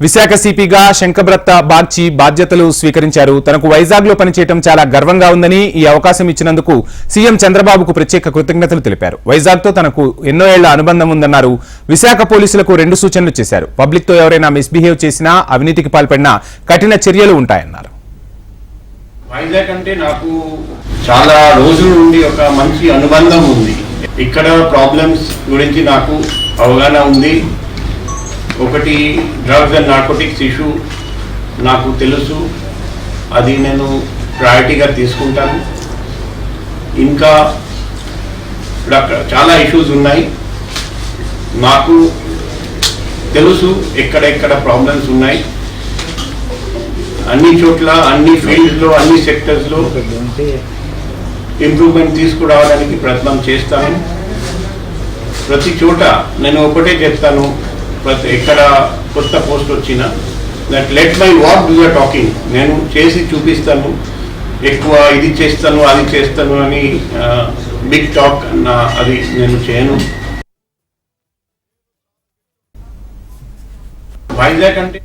విశాఖ సిపిగా శంకబ్రత్త బాగ్చి బాధ్యతలు స్వీకరించారు. తనకు వైజాగ్లో పనిచేయడం చాలా గర్వంగా ఉందని, ఈ అవకాశం ఇచ్చినందుకు సీఎం చంద్రబాబుకు ప్రత్యేక కృతజ్ఞతలు తెలిపారు. వైజాగ్తో తనకు ఎన్నో ఏళ్ల అనుబంధం ఉందన్నారు. విశాఖ పోలీసులకు 2 సూచనలు చేశారు. పబ్లిక్తో ఎవరైనా మిస్బిహేవ్ చేసినా, అవినీతికి పాల్పడినా కఠిన చర్యలు ఉంటాయన్నారు. వైజాగ్ అంటే నాకు చాలా రోజుల నుండి ఒక మంచి అనుబంధం ఉంది. ఇక్కడ ప్రాబ్లమ్స్ గురించి నాకు అవగాహన ఉంది. ఒకటి డ్రగ్స్ అండ్ నార్కోటిక్స్ ఇష్యూ నాకు తెలుసు, అది నేను ప్రయారిటీగా తీసుకుంటాను. ఇంకా చాలా ఇష్యూస్ ఉన్నాయి, నాకు తెలుసు ఎక్కడెక్కడ ప్రాబ్లమ్స్ ఉన్నాయి. అన్ని చోట్ల, అన్ని ఫీల్డ్స్లో, అన్ని సెక్టర్స్లో ఇంప్రూవ్మెంట్ తీసుకురావడానికి ప్రయత్నం చేస్తాను. ప్రతి చోట నేను ఒకటే చెప్తాను, ఎక్కడ కొత్త పోస్ట్ వచ్చినా that let my walk do the talking. నేను చేసి చూపిస్తాను, ఎక్కువ ఇది చేస్తాను అది చేస్తాను అని బిగ్ టాక్ అది నేను చేయను. వైజాగ్ అంటే